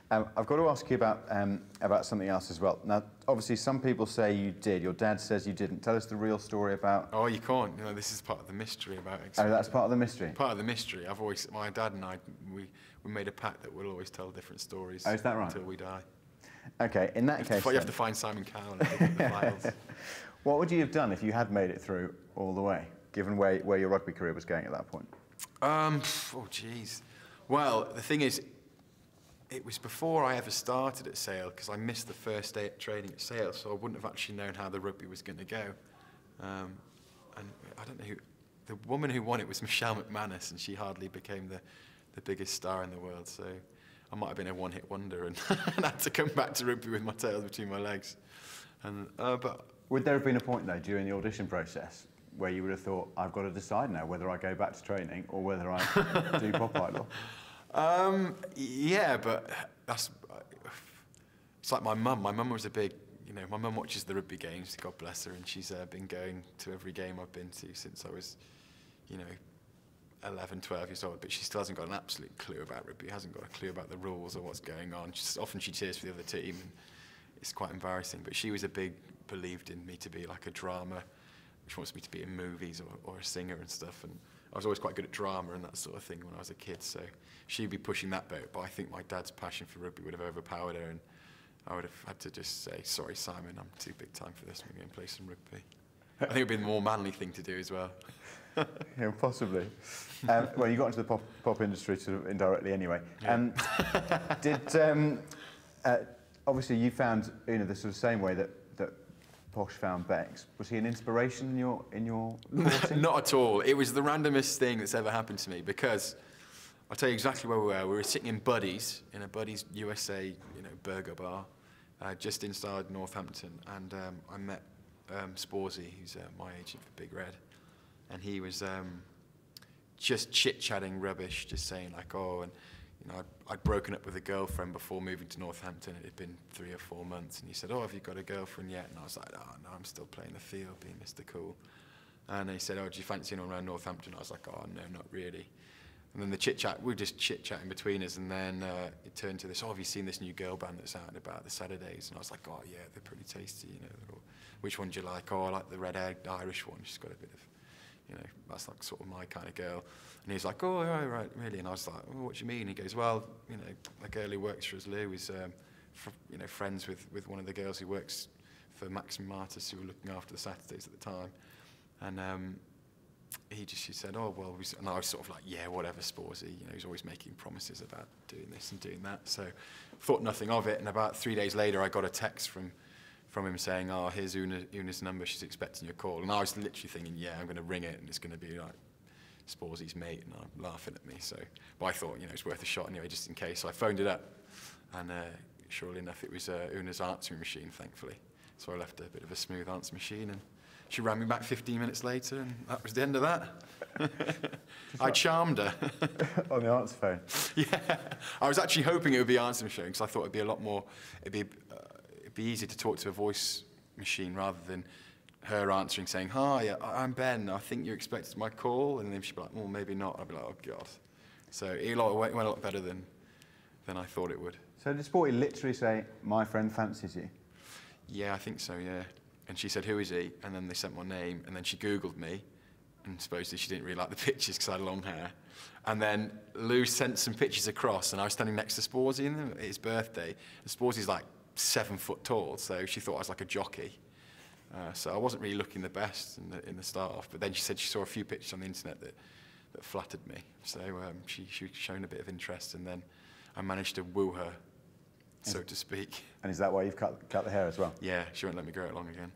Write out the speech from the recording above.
I've got to ask you about something else as well. Now, obviously, some people say you did. Your dad says you didn't. Tell us the real story about... Oh, you can't. You know, this is part of the mystery about it. Oh, that's part of the mystery? Part of the mystery. My dad and I, we made a pact that we'll always tell different stories. Oh, is that right? Until we die. Okay, in that case... You have to find Simon Cowell and look at the files. What would you have done if you had made it through all the way, given where your rugby career was going at that point? Oh, jeez. Well, the thing is, it was before I ever started at Sale, because I missed the first day of training at Sale, so I wouldn't have actually known how the rugby was going to go. And I don't know who... The woman who won it was Michelle McManus, and she hardly became the biggest star in the world, so I might have been a one-hit wonder and, and had to come back to rugby with my tail between my legs. And, but... Would there have been a point, though, during the audition process, where you would have thought, I've got to decide now whether I go back to training or whether I do Pop Idol? Yeah, but that's... It's like my mum. My mum was a big... You know, my mum watches the rugby games, God bless her, and she's been going to every game I've been to since I was, you know, 11, 12 years old, but she still hasn't got an absolute clue about rugby, hasn't got a clue about the rules or what's going on. Often she cheers for the other team, and it's quite embarrassing, but she was believed in me to be like a drama, which wants me to be in movies or a singer and stuff, and I was always quite good at drama and that sort of thing when I was a kid, so she'd be pushing that boat, but I think my dad's passion for rugby would have overpowered her, and I would have had to just say, sorry Simon, I'm too big time for this, I'm going to play some rugby. I think it would be the more manly thing to do as well. Yeah, possibly. Well, you got into the pop industry sort of indirectly anyway. Yeah. Obviously you found Una the sort of same way that Posh found Bex. Was he an inspiration in your courting? Not at all. It was the randomest thing that's ever happened to me, because I'll tell you exactly where we were. We were sitting in Buddy's, in a Buddy's USA, burger bar, just inside Northampton, and I met Sporsy, who's my agent for Big Red, and he was just chit-chatting rubbish, just saying like, oh, and I'd broken up with a girlfriend before moving to Northampton. It had been 3 or 4 months, and he said, oh, have you got a girlfriend yet? And I was like, oh, no, I'm still playing the field, being Mr. Cool. And he said, oh, do you fancy anyone around Northampton? I was like, oh, no, not really. And then the chit-chat, we were just chit-chatting between us, and then it turned to this, oh, have you seen this new girl band that's out and about, the Saturdays? And I was like, oh, yeah, they're pretty tasty, Which one do you like? Oh, I like the red-egged Irish one. She's got a bit of, that's like sort of my kind of girl. And he's like, oh, right, really? And I was like, oh, what do you mean? He goes, well, a girl who works for us, Lou, is, friends with one of the girls who works for Maxim Martis, who were looking after the Saturdays at the time. And she said, oh, well, and I was sort of like, yeah, whatever, Sporsy. He's always making promises about doing this and doing that. So thought nothing of it. And about 3 days later, I got a text from him saying, oh, here's Una's number, she's expecting your call. And I was literally thinking, yeah, I'm going to ring it, and it's going to be like Sporsy's mate, and I'm laughing at me. So, but I thought, it's worth a shot anyway, just in case. So I phoned it up, and surely enough, it was Una's answering machine, thankfully. So I left a bit of a smooth answer machine, and she rang me back 15 minutes later, and that was the end of that. I charmed her. On the answer phone? Yeah. I was actually hoping it would be answer machine, because I thought it'd be a lot more, it'd be easy to talk to a voice machine rather than her answering saying, hi, I'm Ben, I think you expected my call, and then she'd be like, well, maybe not. I'd be like, oh, God. So it went a lot better than I thought it would. So did Sporty literally say, my friend fancies you? Yeah, I think so, yeah. And she said, who is he? And then they sent my name, and then she Googled me, and supposedly she didn't really like the pictures because I had long hair. And then Lou sent some pictures across, and I was standing next to Sporsy at his birthday, and Sporsy's like 7 foot tall, so she thought I was like a jockey. So I wasn't really looking the best in the start off, but then she said she saw a few pictures on the internet that flattered me. So she shown a bit of interest, and then I managed to woo her, so to speak. And is that why you've cut the hair as well? Yeah, she won't let me grow it long again.